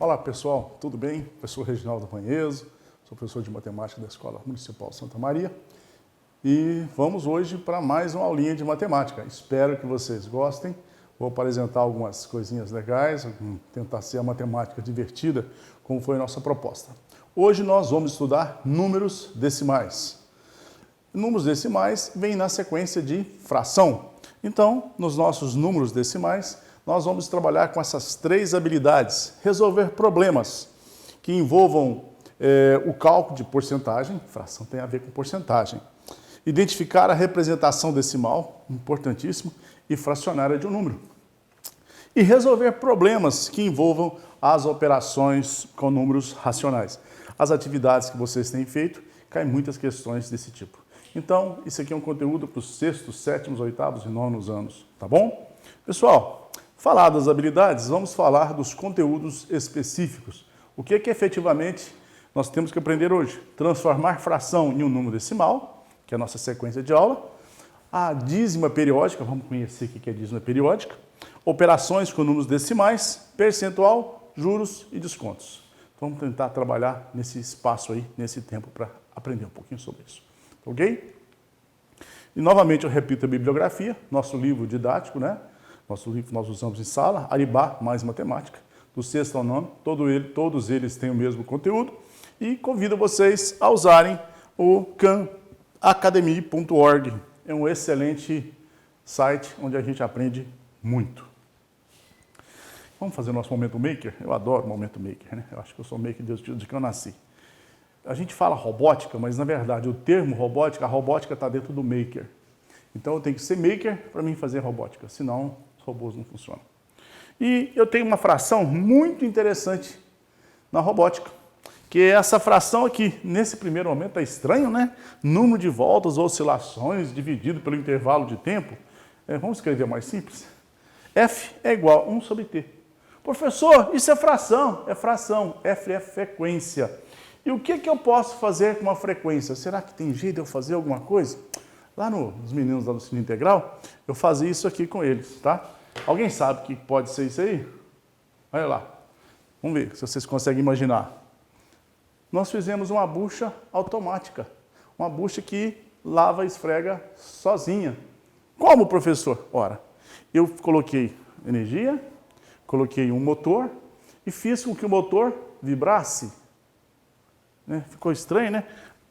Olá pessoal, tudo bem? Professor Reginaldo Ranheso, sou professor de matemática da Escola Municipal Santa Maria e vamos hoje para mais uma aulinha de matemática. Espero que vocês gostem, vou apresentar algumas coisinhas legais, tentar ser a matemática divertida, como foi a nossa proposta. Hoje nós vamos estudar números decimais. Números decimais vêm na sequência de fração. Então, nos nossos números decimais, nós vamos trabalhar com essas três habilidades. Resolver problemas que envolvam o cálculo de porcentagem, fração tem a ver com porcentagem. Identificar a representação decimal, importantíssimo, e fracionária de um número. E resolver problemas que envolvam as operações com números racionais. As atividades que vocês têm feito, caem muitas questões desse tipo. Então, isso aqui é um conteúdo para os sextos, sétimos, oitavos e nonos anos, tá bom? Pessoal, falar das habilidades, vamos falar dos conteúdos específicos. O que efetivamente nós temos que aprender hoje? Transformar fração em um número decimal, que é a nossa sequência de aula. A dízima periódica, vamos conhecer o que é dízima periódica. Operações com números decimais, percentual, juros e descontos. Vamos tentar trabalhar nesse espaço aí, nesse tempo, para aprender um pouquinho sobre isso. Ok? E novamente eu repito a bibliografia, nosso livro didático, né? Nosso livro nós usamos em sala, Aribá mais Matemática, do sexto ao nono, todos eles têm o mesmo conteúdo, e convido vocês a usarem o khanacademy.org, é um excelente site onde a gente aprende muito. Vamos fazer o nosso Momento Maker? Eu adoro o Momento Maker, né? Eu acho que eu sou maker desde que eu nasci. A gente fala robótica, mas na verdade o termo robótica, a robótica está dentro do maker. Então eu tenho que ser maker para mim fazer robótica, senão os robôs não funcionam. E eu tenho uma fração muito interessante na robótica, que é essa fração aqui. Nesse primeiro momento está estranho, né? Número de voltas, oscilações, dividido pelo intervalo de tempo. Vamos escrever mais simples? F é igual a 1 sobre T. Professor, isso é fração. É fração. F é frequência. E o que eu posso fazer com uma frequência? Será que tem jeito de eu fazer alguma coisa? Lá nos meninos da ensino integral, eu fazia isso aqui com eles, tá? Alguém sabe o que pode ser isso aí? Olha lá. Vamos ver se vocês conseguem imaginar. Nós fizemos uma bucha automática. Uma bucha que lava e esfrega sozinha. Como, professor? Ora, eu coloquei energia, coloquei um motor e fiz com que o motor vibrasse. Ficou estranho, né?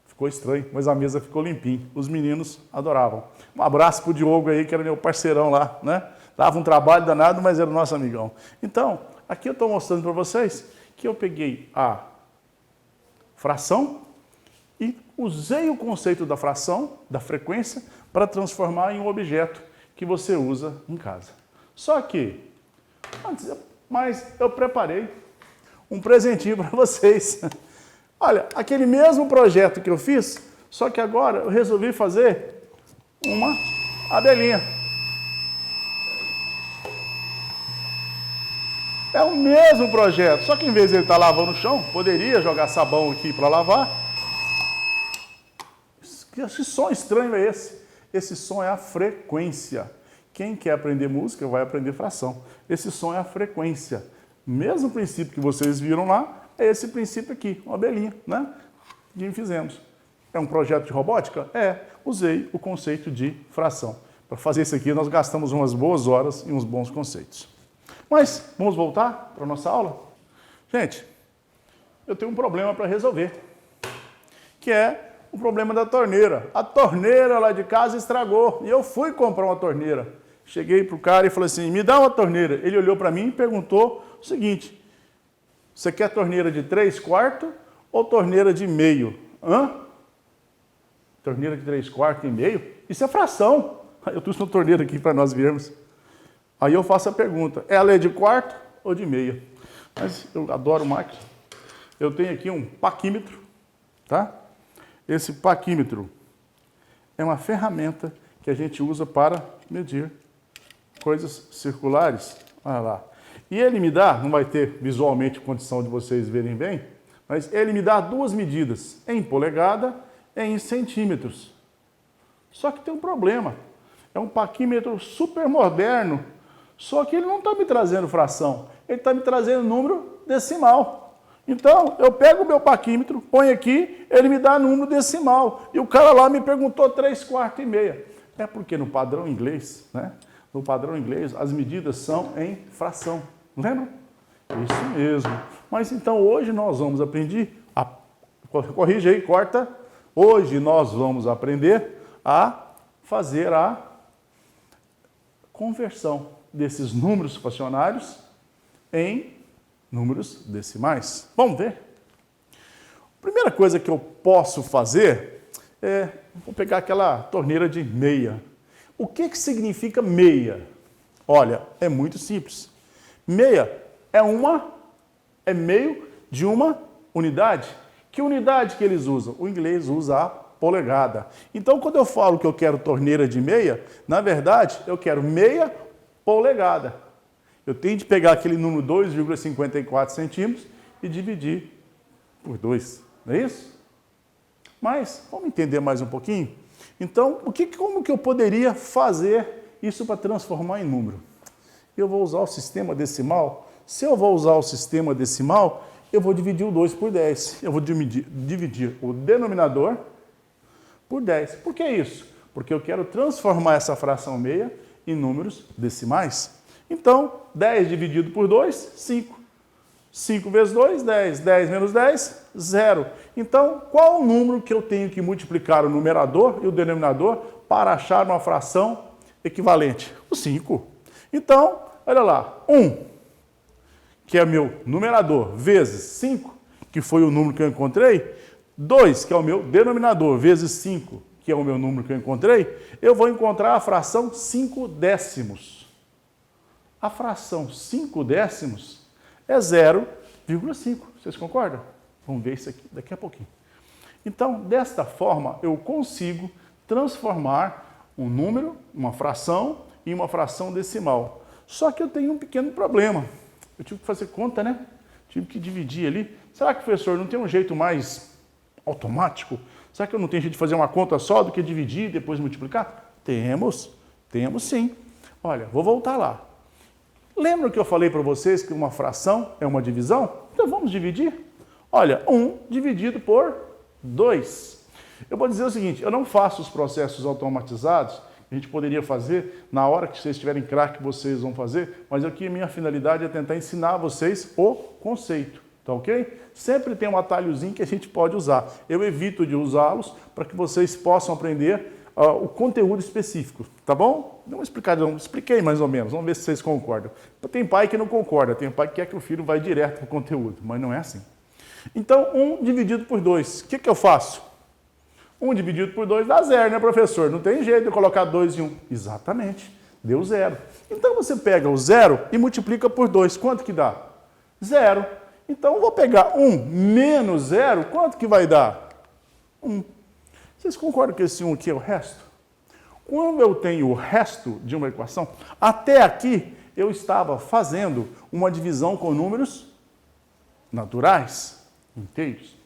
Ficou estranho, mas a mesa ficou limpinha. Os meninos adoravam. Um abraço pro Diogo aí, que era meu parceirão lá, né? Dava um trabalho danado, mas era o nosso amigão. Então, aqui eu estou mostrando para vocês que eu peguei a fração e usei o conceito da fração, da frequência, para transformar em um objeto que você usa em casa. Só que, mas eu preparei um presentinho para vocês. Olha, aquele mesmo projeto que eu fiz, só que agora eu resolvi fazer uma abelhinha. É o mesmo projeto, só que em vez de ele estar lavando o chão, poderia jogar sabão aqui para lavar. Que som estranho é esse? Esse som é a frequência. Quem quer aprender música vai aprender fração. Esse som é a frequência. Mesmo princípio que vocês viram lá, é esse princípio aqui, uma abelhinha, né? Que fizemos. É um projeto de robótica? Usei o conceito de fração. Para fazer isso aqui, nós gastamos umas boas horas e uns bons conceitos. Mas, vamos voltar para a nossa aula? Gente, eu tenho um problema para resolver, que é o problema da torneira. A torneira lá de casa estragou, e eu fui comprar uma torneira. Cheguei para o cara e falei assim, me dá uma torneira. Ele olhou para mim e perguntou o seguinte, você quer torneira de 3/4 ou torneira de meio? Hã? Torneira de 3/4 e meio? Isso é fração. Eu trouxe uma torneira aqui para nós vermos. Aí eu faço a pergunta, ela é de quarto ou de meia? Mas eu adoro máquina. Eu tenho aqui um paquímetro, tá? Esse paquímetro é uma ferramenta que a gente usa para medir coisas circulares. Olha lá. E ele me dá, não vai ter visualmente condição de vocês verem bem, mas ele me dá duas medidas, em polegada e em centímetros. Só que tem um problema. É um paquímetro super moderno, só que ele não está me trazendo fração, ele está me trazendo número decimal. Então, eu pego o meu paquímetro, ponho aqui, ele me dá número decimal. E o cara lá me perguntou 3/4 e meia. É porque no padrão inglês, né? No padrão inglês, as medidas são em fração. Lembra? Isso mesmo. Mas então hoje nós vamos aprender, corrige aí, corta. Hoje nós vamos aprender a fazer a conversão desses números fracionários em números decimais. Vamos ver? A primeira coisa que eu posso fazer é, vou pegar aquela torneira de meia. O que significa meia? Olha, é muito simples. Meia é meio de uma unidade. Que unidade que eles usam? O inglês usa a polegada. Então, quando eu falo que eu quero torneira de meia, na verdade, eu quero meia polegada. Eu tenho de pegar aquele número 2,54 centímetros e dividir por 2. Não é isso? Mas, vamos entender mais um pouquinho? Então, como que eu poderia fazer isso para transformar em número? Eu vou usar o sistema decimal. Se eu vou usar o sistema decimal, eu vou dividir o 2 por 10. Eu vou dividir o denominador por 10. Por que isso? Porque eu quero transformar essa fração meia em números decimais. Então, 10 dividido por 2, 5. 5 vezes 2, 10. 10 menos 10, 0. Então, qual o número que eu tenho que multiplicar o numerador e o denominador para achar uma fração equivalente? O 5. Então, olha lá, 1, que é meu numerador, vezes 5, que foi o número que eu encontrei, 2, que é o meu denominador, vezes 5, que é o meu número que eu encontrei, eu vou encontrar a fração 5 décimos. A fração 5 décimos é 0,5. Vocês concordam? Vamos ver isso aqui daqui a pouquinho. Então, desta forma, eu consigo transformar um número, uma fração, em uma fração decimal. Só que eu tenho um pequeno problema. Eu tive que fazer conta, né? Tive que dividir ali. Será que, professor, não tem um jeito mais automático? Será que eu não tenho jeito de fazer uma conta só do que dividir e depois multiplicar? Temos sim. Olha, vou voltar lá. Lembra que eu falei para vocês que uma fração é uma divisão? Então vamos dividir. Olha, 1 dividido por 2. Eu vou dizer o seguinte, eu não faço os processos automatizados, a gente poderia fazer na hora que vocês estiverem craque, vocês vão fazer, mas aqui a minha finalidade é tentar ensinar a vocês o conceito, tá ok? Sempre tem um atalhozinho que a gente pode usar. Eu evito de usá-los para que vocês possam aprender o conteúdo específico, tá bom? Não expliquei mais ou menos, vamos ver se vocês concordam. Tem pai que não concorda, tem pai que quer que o filho vá direto para o conteúdo, mas não é assim. Então, 1 dividido por 2, o que eu faço? 1 dividido por 2 dá 0, né, professor? Não tem jeito de eu colocar 2 em 1. Exatamente, deu 0. Então, você pega o 0 e multiplica por 2. Quanto que dá? 0. Então, eu vou pegar 1 menos 0, quanto que vai dar? 1. Vocês concordam que esse 1 aqui é o resto? Quando eu tenho o resto de uma equação, até aqui eu estava fazendo uma divisão com números naturais, inteiros.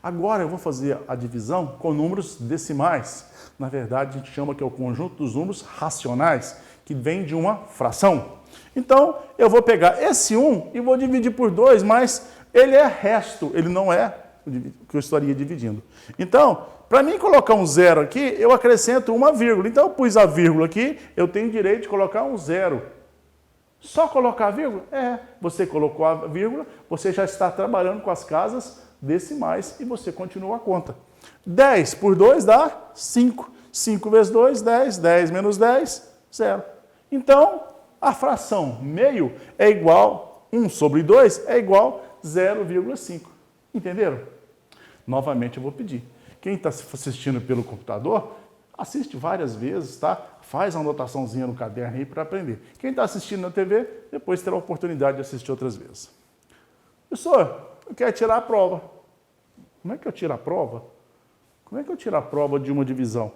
Agora eu vou fazer a divisão com números decimais. Na verdade, a gente chama que é o conjunto dos números racionais, que vem de uma fração. Então, eu vou pegar esse 1 e vou dividir por 2, mas ele é resto, ele não é o que eu estaria dividindo. Então, para mim colocar um 0 aqui, eu acrescento uma vírgula. Então, eu pus a vírgula aqui, eu tenho direito de colocar um 0. Só colocar a vírgula? Você colocou a vírgula, você já está trabalhando com as casas decimais e você continua a conta. 10 por 2 dá 5. 5 vezes 2, 10. 10 menos 10, 0. Então, a fração meio é igual, 1 sobre 2 é igual a 0,5. Entenderam? Novamente eu vou pedir. Quem está assistindo pelo computador, assiste várias vezes, tá? Faz uma anotaçãozinha no caderno aí para aprender. Quem está assistindo na TV, depois terá a oportunidade de assistir outras vezes. Professor, eu quero tirar a prova. Como é que eu tiro a prova? Como é que eu tiro a prova de uma divisão?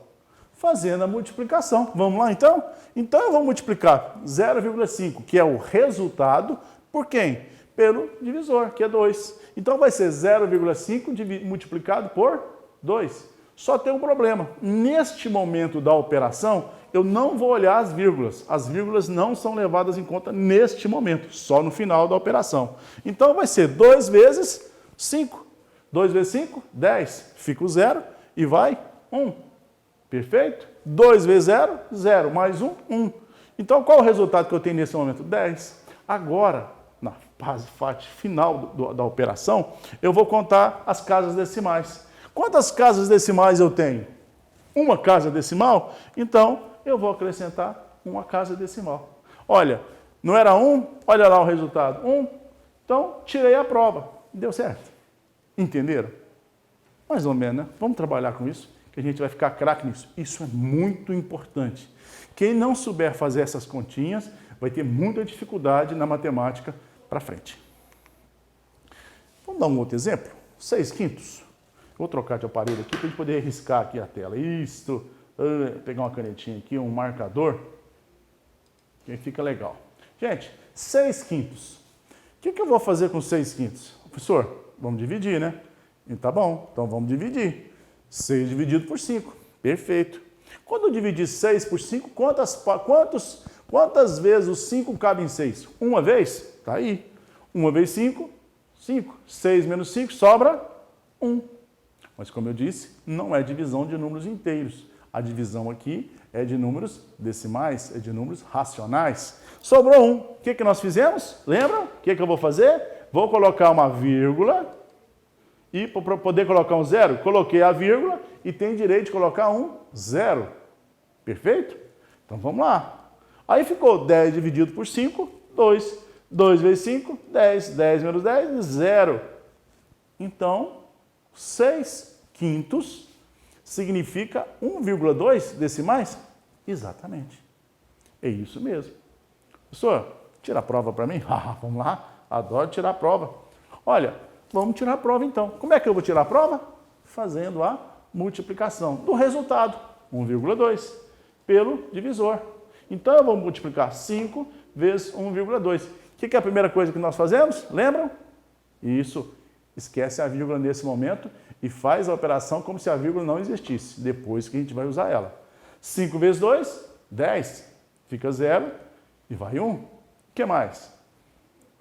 Fazendo a multiplicação. Vamos lá, então? Então, eu vou multiplicar 0,5, que é o resultado, por quem? Pelo divisor, que é 2. Então, vai ser 0,5 multiplicado por 2. Só tem um problema. Neste momento da operação, eu não vou olhar as vírgulas. As vírgulas não são levadas em conta neste momento, só no final da operação. Então vai ser 2 vezes 5. 2 vezes 5, 10. Fica o 0 e vai 1. Perfeito? 2 vezes 0, 0. Mais 1, 1. Então qual é o resultado que eu tenho nesse momento? 10. Agora, na parte final da operação, eu vou contar as casas decimais. Quantas casas decimais eu tenho? Uma casa decimal? Então, eu vou acrescentar uma casa decimal. Olha, não era 1? Olha lá o resultado. 1. Então, tirei a prova. Deu certo. Entenderam? Mais ou menos, né? Vamos trabalhar com isso, que a gente vai ficar craque nisso. Isso é muito importante. Quem não souber fazer essas continhas vai ter muita dificuldade na matemática para frente. Vamos dar um outro exemplo? 6/5. Vou trocar de aparelho aqui para a gente poder riscar aqui a tela. Isto, pegar uma canetinha aqui, um marcador, que fica legal. Gente, 6/5. O que eu vou fazer com 6/5? Professor, vamos dividir, né? E tá bom, então vamos dividir. 6 dividido por 5. Perfeito. Quando eu dividir 6 por 5, quantas vezes os 5 cabem em 6? Uma vez? Tá aí. 1 vezes 5, 5. 6 menos 5, sobra 1. Mas, como eu disse, não é divisão de números inteiros. A divisão aqui é de números decimais, é de números racionais. Sobrou 1. O que nós fizemos? Lembram? O que eu vou fazer? Vou colocar uma vírgula e, para poder colocar um 0, coloquei a vírgula e tem direito de colocar um 0. Perfeito? Então, vamos lá. Aí ficou 10 dividido por 5, 2. 2 vezes 5, 10. 10 menos 10, 0. Então, 6/5 significa 1,2 decimais? Exatamente. É isso mesmo. Professor, tira a prova para mim? Vamos lá, adoro tirar a prova. Olha, vamos tirar a prova então. Como é que eu vou tirar a prova? Fazendo a multiplicação do resultado, 1,2, pelo divisor. Então eu vou multiplicar 5 vezes 1,2. O que é a primeira coisa que nós fazemos? Lembram? Isso. Esquece a vírgula nesse momento e faz a operação como se a vírgula não existisse, depois que a gente vai usar ela. 5 vezes 2, 10. Fica 0 e vai 1. O que mais?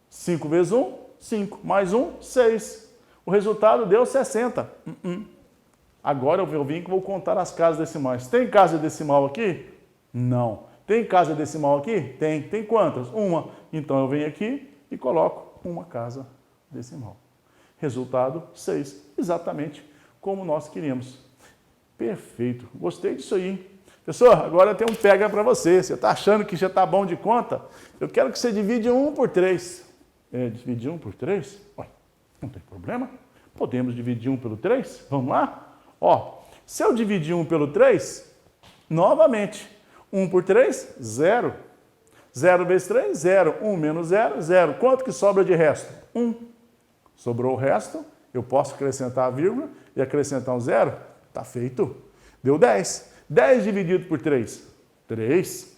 5 vezes 1, 5. Mais 1, 6. O resultado deu 60. Agora eu vim que vou contar as casas decimais. Tem casa decimal aqui? Não. Tem casa decimal aqui? Tem. Tem quantas? Uma. Então eu venho aqui e coloco uma casa decimal. Resultado 6, exatamente como nós queríamos. Perfeito, gostei disso aí. Pessoal, agora eu tenho um pega para você. Você está achando que já está bom de conta? Eu quero que você divide 1 por 3. Dividir 1 por 3? Ué, não tem problema. Podemos dividir 1 pelo 3? Vamos lá? Ó, se eu dividir 1 pelo 3, novamente, 1 por 3, 0. 0 vezes 3, 0. 1 menos 0, 0. Quanto que sobra de resto? 1. Sobrou o resto, eu posso acrescentar a vírgula e acrescentar um 0. Está feito. Deu 10. 10 dividido por 3, 3.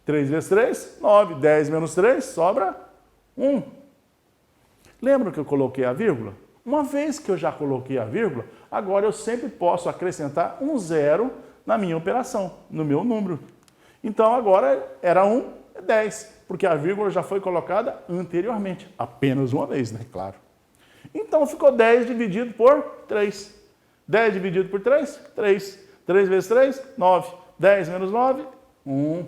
3 vezes 3, 9. 10 menos 3, sobra 1. Lembra que eu coloquei a vírgula? Uma vez que eu já coloquei a vírgula, agora eu sempre posso acrescentar um 0 na minha operação, no meu número. Então agora era 1, é 10, porque a vírgula já foi colocada anteriormente. Apenas uma vez, né? Claro. Então ficou 10 dividido por 3. 10 dividido por 3, 3. 3 vezes 3, 9. 10 menos 9, 1.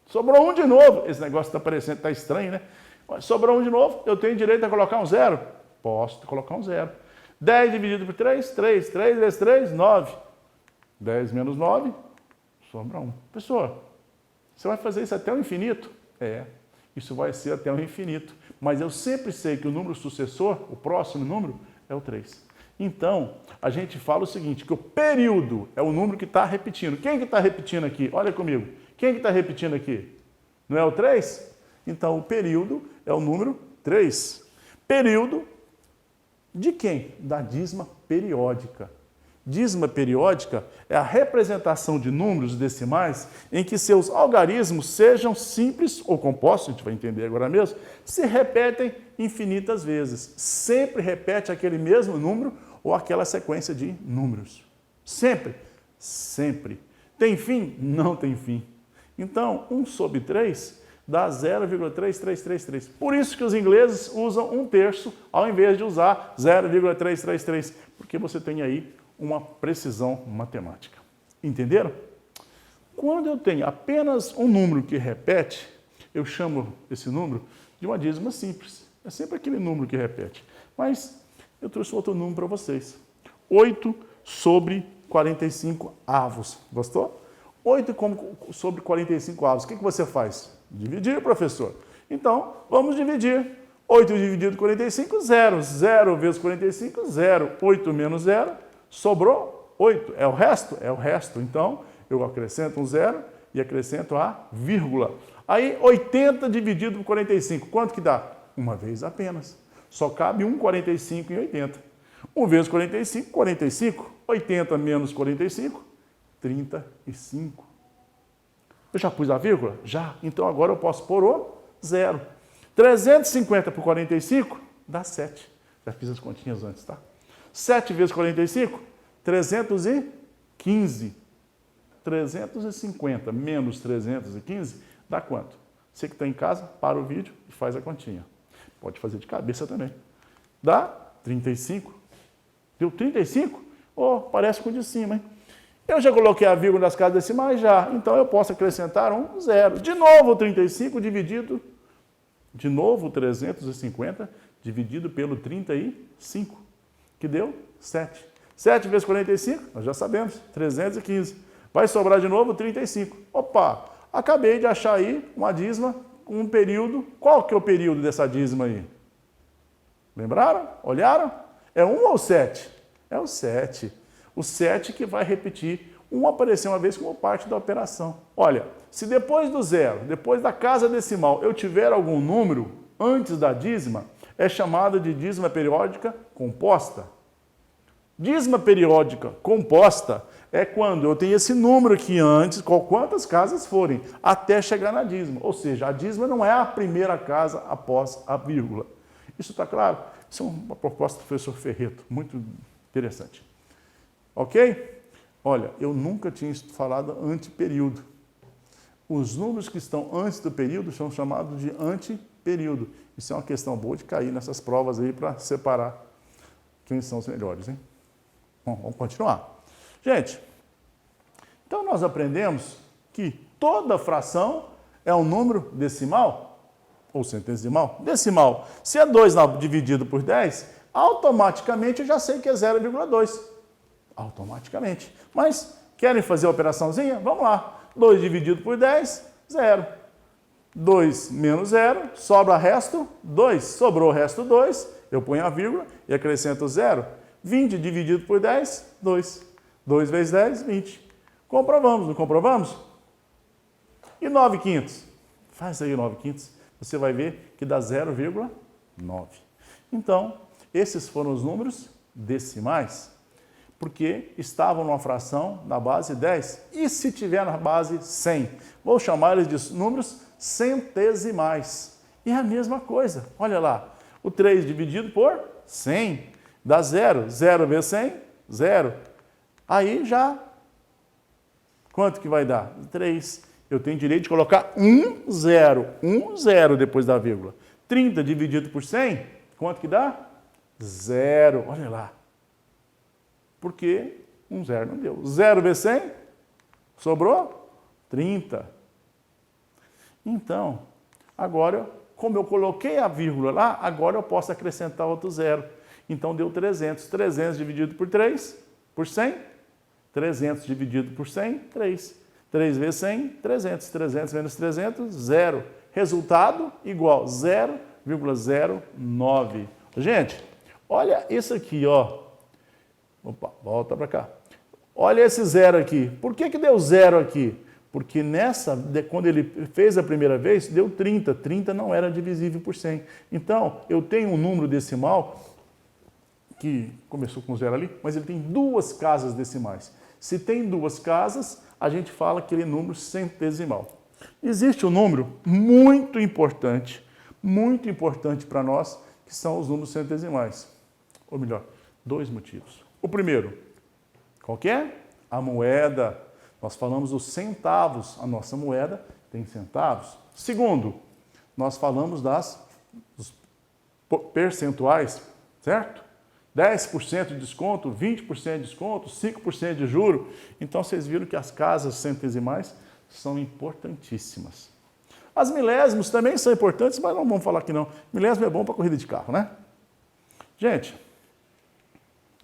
Sobrou 1 de novo. Esse negócio está parecendo, está estranho, né? Sobrou 1 de novo, eu tenho direito a colocar um 0? Posso colocar um 0. 10 dividido por 3, 3. 3 vezes 3, 9. 10 menos 9, sobra 1. Pessoal, você vai fazer isso até o infinito? Isso vai ser até o infinito. Mas eu sempre sei que o número sucessor, o próximo número, é o 3. Então, a gente fala o seguinte, que o período é o número que está repetindo. Quem que está repetindo aqui? Olha comigo. Quem que está repetindo aqui? Não é o 3? Então, o período é o número 3. Período de quem? Da dízima periódica. Dízima periódica é a representação de números decimais em que seus algarismos sejam simples ou compostos, a gente vai entender agora mesmo, se repetem infinitas vezes. Sempre repete aquele mesmo número ou aquela sequência de números. Sempre? Sempre. Tem fim? Não tem fim. Então, 1 sobre 3 dá 0,3333. Por isso que os ingleses usam 1/3 ao invés de usar 0,333, porque você tem aí uma precisão matemática. Entenderam? Quando eu tenho apenas um número que repete, eu chamo esse número de uma dízima simples. É sempre aquele número que repete. Mas eu trouxe outro número para vocês. 8 sobre 45 avos. Gostou? 8 sobre 45 avos. O que você faz? Dividir, professor. Então, vamos dividir. 8 dividido por 45, 0. 0 vezes 45, 0. 8 menos 0, sobrou 8. É o resto? É o resto. Então, eu acrescento um 0 e acrescento a vírgula. Aí, 80 dividido por 45, quanto que dá? Uma vez apenas. Só cabe 1,45 em 80. 1 vezes 45, 45. 80 menos 45, 35. Eu já pus a vírgula? Já. Então agora eu posso pôr o 0. 350 por 45 dá 7. Já fiz as continhas antes, tá? 7 vezes 45, 315. 350 menos 315 dá quanto? Você que está em casa, para o vídeo e faz a continha. Pode fazer de cabeça também. Dá 35. Deu 35? Oh, parece com o de cima, hein? Eu já coloquei a vírgula nas casas decimais já, então eu posso acrescentar um 0. De novo 35 dividido, de novo 350 dividido pelo 35, que deu 7. 7 vezes 45, nós já sabemos, 315. Vai sobrar de novo 35. Opa, acabei de achar aí uma dízima com um período. Qual que é o período dessa dízima aí? Lembraram? Olharam? É 1 ou 7? É o 7. O 7 que vai repetir. 1 apareceu uma vez como parte da operação. Olha, se depois do 0, depois da casa decimal, eu tiver algum número antes da dízima, é chamada de dízima periódica composta. Dízima periódica composta é quando eu tenho esse número aqui antes, quantas casas forem, até chegar na dízima. Ou seja, a dízima não é a primeira casa após a vírgula. Isso está claro? Isso é uma proposta do professor Ferreto, muito interessante. Ok? Olha, eu nunca tinha falado antiperíodo. Os números que estão antes do período são chamados de antiperíodo. Isso é uma questão boa de cair nessas provas aí para separar quem são os melhores, hein? Bom, vamos continuar. Gente, então nós aprendemos que toda fração é um número decimal ou centesimal. Decimal. Se é 2 dividido por 10, automaticamente eu já sei que é 0,2. Automaticamente. Mas querem fazer a operaçãozinha? Vamos lá. 2 dividido por 10, 0. 2 menos 0, sobra resto 2. Sobrou o resto 2, eu ponho a vírgula e acrescento 0. 20 dividido por 10, 2. 2 vezes 10, 20. Comprovamos, não comprovamos? E 9 quintos? Faz aí 9 quintos. Você vai ver que dá 0,9. Então, esses foram os números decimais, porque estavam numa fração na base 10. E se tiver na base 100? Vou chamar eles de números centesimais. E é a mesma coisa. Olha lá. O 3 dividido por 100 dá 0. 0 vezes 100, 0. Aí já, quanto que vai dar? 3. Eu tenho direito de colocar 1 0 depois da vírgula. 30 dividido por 100, quanto que dá? 0. Olha lá. Porque 0 não deu. 0 vezes 100, sobrou 30. Então, agora, como eu coloquei a vírgula lá, agora eu posso acrescentar outro 0. Então, deu 300. 300 dividido por 3, por 100. 300 dividido por 100, 3. 3 vezes 100, 300. 300 menos 300, 0. Resultado igual 0,09. Gente, olha isso aqui, ó. Opa, volta para cá. Olha esse 0 aqui. Por que deu 0 aqui? Porque quando ele fez a primeira vez, deu 30. 30 não era divisível por 100. Então, eu tenho um número decimal que começou com 0 ali, mas ele tem 2 casas decimais. Se tem 2 casas, a gente fala aquele número centesimal. Existe um número muito importante para nós, que são os números centesimais. Ou melhor, 2 motivos. O primeiro, Qual que é? A moeda. Nós falamos dos centavos. A nossa moeda tem centavos. Segundo, nós falamos dos percentuais, certo? 10% de desconto, 20% de desconto, 5% de juro. Então, vocês viram que as casas centesimais são importantíssimas. As milésimos também são importantes, mas não vamos falar aqui não. Milésimo é bom para corrida de carro, né? Gente,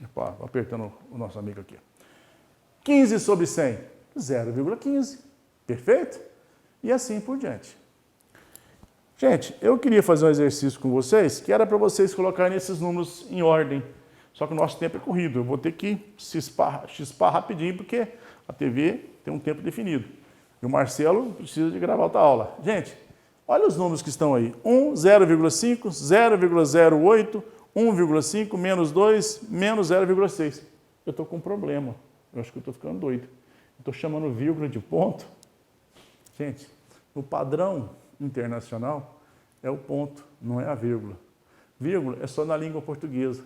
opa, apertando o nosso amigo aqui. 15 sobre 100, 0,15. Perfeito? E assim por diante. Gente, eu queria fazer um exercício com vocês, que era para vocês colocarem esses números em ordem. Só que o nosso tempo é corrido. Eu vou ter que chispar rapidinho, porque a TV tem um tempo definido. E o Marcelo precisa de gravar outra aula. Gente, olha os números que estão aí. 1, 0,5, 0,08, 1,5, menos 2, menos 0,6. Eu estou com um problema. Eu acho que eu estou ficando doido. Estou chamando vírgula de ponto. Gente, no padrão internacional é o ponto, não é a vírgula. Vírgula é só na língua portuguesa.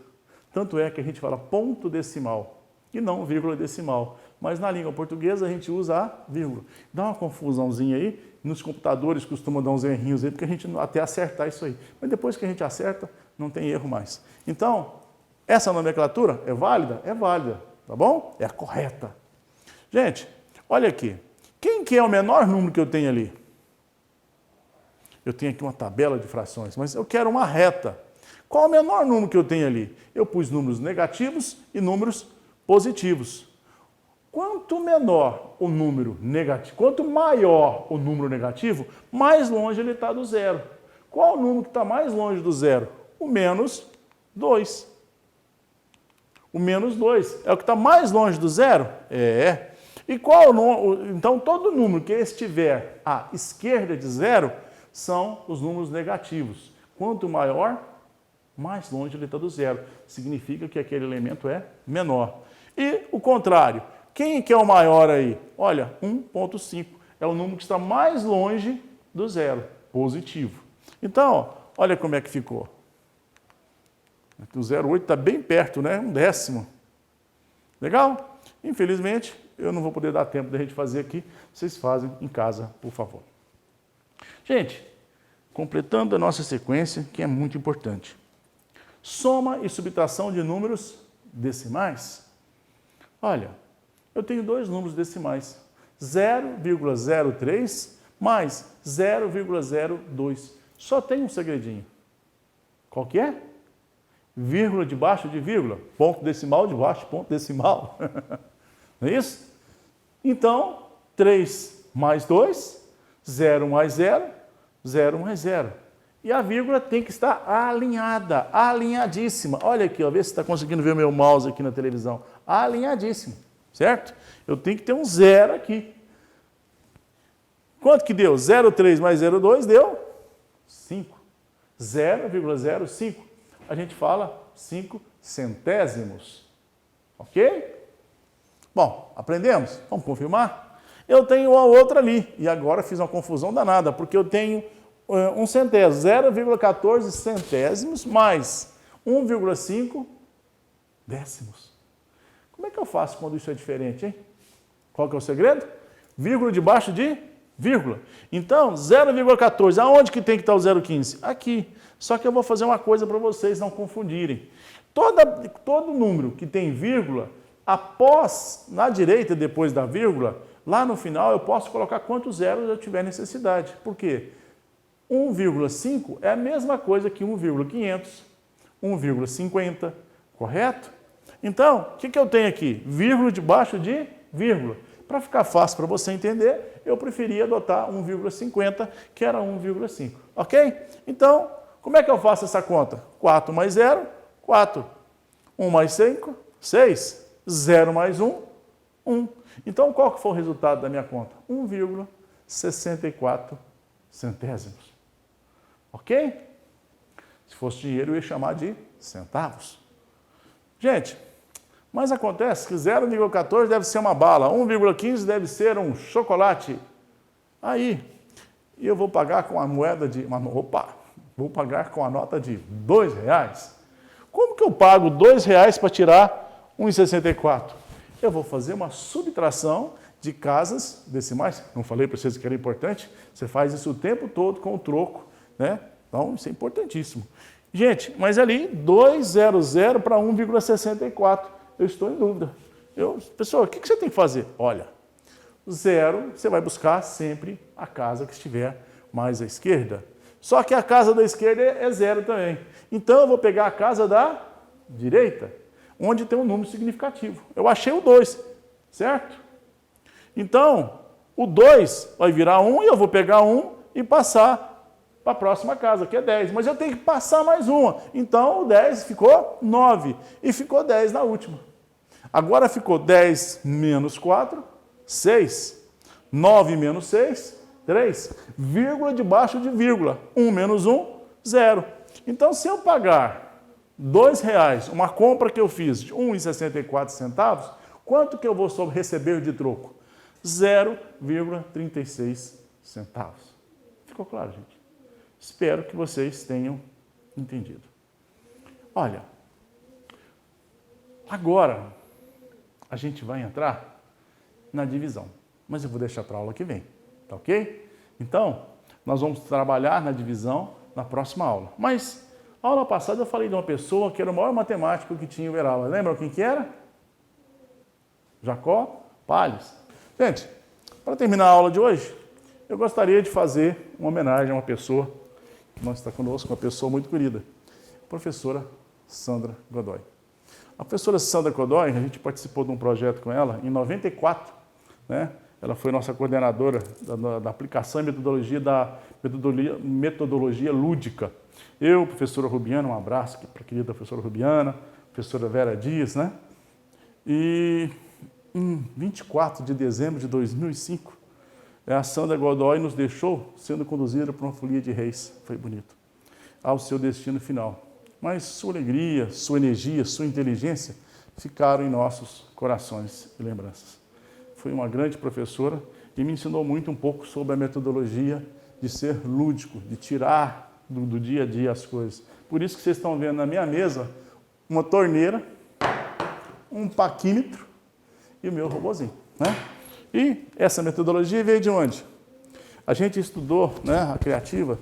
Tanto é que a gente fala ponto decimal e não vírgula decimal. Mas na língua portuguesa a gente usa a vírgula. Dá uma confusãozinha aí, nos computadores costumam dar uns errinhos aí, porque a gente até acertar isso aí. Mas depois que a gente acerta, não tem erro mais. Então, essa nomenclatura é válida? É válida, tá bom? É a correta. Gente, olha aqui. Quem que é o menor número que eu tenho ali? Eu tenho aqui uma tabela de frações, mas eu quero uma reta. Qual o menor número que eu tenho ali? Eu pus números negativos e números positivos. Quanto menor o número negativo, quanto maior o número negativo, mais longe ele está do zero. Qual o número que está mais longe do zero? O menos 2. O menos 2 é o que está mais longe do zero? É. E qual o número? Então, todo número que estiver à esquerda de zero são os números negativos. Quanto maior, mais longe ele está do zero. Significa que aquele elemento é menor. E o contrário, quem que é o maior aí? Olha, 1,5 é o número que está mais longe do zero, positivo. Então, olha como é que ficou. O 0,8 está bem perto, né? 1/10. Legal? Infelizmente, eu não vou poder dar tempo da gente fazer aqui. Vocês fazem em casa, por favor. Gente, completando a nossa sequência, que é muito importante. Soma e subtração de números decimais. Olha, eu tenho dois números decimais. 0,03 mais 0,02. Só tem um segredinho. Qual que é? Vírgula debaixo de vírgula. Ponto decimal debaixo de ponto decimal. Não é isso? Então, 3 mais 2, 0 mais 0, 0 mais 0. E a vírgula tem que estar alinhada, alinhadíssima. Olha aqui, ó, vê se está conseguindo ver o meu mouse aqui na televisão. Alinhadíssimo, certo? Eu tenho que ter um 0 aqui. Quanto que deu? 0,3 mais 0,2 deu 5. 0,05. A gente fala 5 centésimos. Ok? Bom, aprendemos? Vamos confirmar? Eu tenho a outra ali. E agora fiz uma confusão danada, porque eu tenho um centésimo, 0,14 centésimos mais 1,5 décimos. Como é que eu faço quando isso é diferente, hein? Qual que é o segredo? Vírgula debaixo de vírgula. Então, 0,14, aonde que tem que estar o 0,15? Aqui. Só que eu vou fazer uma coisa para vocês não confundirem. Todo número que tem vírgula, após, na direita, depois da vírgula, lá no final eu posso colocar quantos zeros eu tiver necessidade. Por quê? 1,5 é a mesma coisa que 1,500, 1,50, correto? Então, o que eu tenho aqui? Vírgula debaixo de vírgula. Para ficar fácil para você entender, eu preferia adotar 1,50, que era 1,5, ok? Então, como é que eu faço essa conta? 4 mais 0, 4. 1 mais 5, 6. 0 mais 1, 1. Então, qual que foi o resultado da minha conta? 1,64 centésimos. Ok? Se fosse dinheiro, eu ia chamar de centavos. Gente, mas acontece que 0,14 deve ser uma bala, 1,15 deve ser um chocolate. Aí, eu vou pagar com a moeda de... vou pagar com a nota de R$2. Como que eu pago R$2 para tirar 1,64? eu vou fazer uma subtração de casas decimais. Não falei para vocês que era importante? Você faz isso o tempo todo com o troco, né? Então, isso é importantíssimo. Gente, mas ali, 200 para 1,64. Eu estou em dúvida. Pessoal, o que você tem que fazer? Olha, 0, você vai buscar sempre a casa que estiver mais à esquerda. Só que a casa da esquerda é 0 também. Então, eu vou pegar a casa da direita, onde tem um número significativo. Eu achei o 2, certo? Então, o 2 vai virar 1 e eu vou pegar 1 e passar para a próxima casa, que é 10. Mas eu tenho que passar mais uma. Então, o 10 ficou 9 e ficou 10 na última. Agora ficou 10 menos 4, 6. 9 menos 6, 3. Vírgula debaixo de vírgula. 1 menos 1, 0. Então, se eu pagar R$2, uma compra que eu fiz de R$ 1,64, quanto que eu vou receber de troco? 0,36 centavos. Ficou claro, gente? Espero que vocês tenham entendido. Olha, agora a gente vai entrar na divisão, mas eu vou deixar para a aula que vem, tá ok? Então, nós vamos trabalhar na divisão na próxima aula. Mas, a aula passada eu falei de uma pessoa que era o maior matemático que tinha em Uberaba. Lembram quem que era? Jacó Palles. Gente, para terminar a aula de hoje, eu gostaria de fazer uma homenagem a uma pessoa que está conosco, uma pessoa muito querida, a professora Sandra Godoy. A professora Sandra Godoy, a gente participou de um projeto com ela em 94, né? Ela foi nossa coordenadora da aplicação e metodologia da metodologia lúdica. Eu, professora Rubiana, um abraço para a querida professora Rubiana, professora Vera Dias, né? E em 24 de dezembro de 2005, a Sandra Godoy nos deixou sendo conduzida por uma folia de reis, foi bonito, ao seu destino final. Mas sua alegria, sua energia, sua inteligência ficaram em nossos corações e lembranças. Foi uma grande professora e me ensinou muito um pouco sobre a metodologia de ser lúdico, de tirar do dia a dia as coisas. Por isso que vocês estão vendo na minha mesa uma torneira, um paquímetro e o meu robozinho, né? E essa metodologia veio de onde? A gente estudou, né, a Criativa,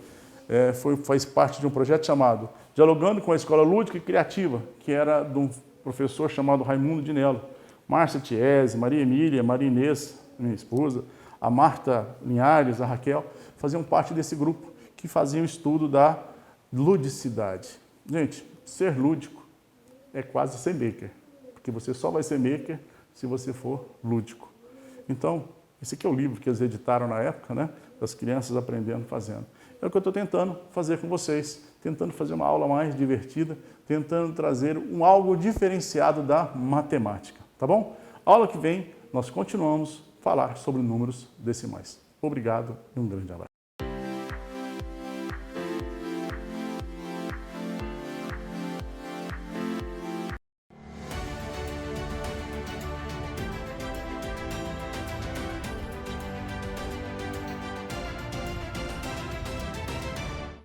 faz parte de um projeto chamado Dialogando com a Escola Lúdica e Criativa, que era de um professor chamado Raimundo Dinello. Márcia Tiese, Maria Emília, Maria Inês, minha esposa, a Marta Linhares, a Raquel, faziam parte desse grupo que faziam o estudo da ludicidade. Gente, ser lúdico é quase ser maker, porque você só vai ser maker se você for lúdico. Então, esse aqui é o livro que eles editaram na época, né? Das crianças aprendendo, fazendo. É o que eu estou tentando fazer com vocês, tentando fazer uma aula mais divertida, tentando trazer algo diferenciado da matemática, tá bom? A aula que vem, nós continuamos a falar sobre números decimais. Obrigado e um grande abraço.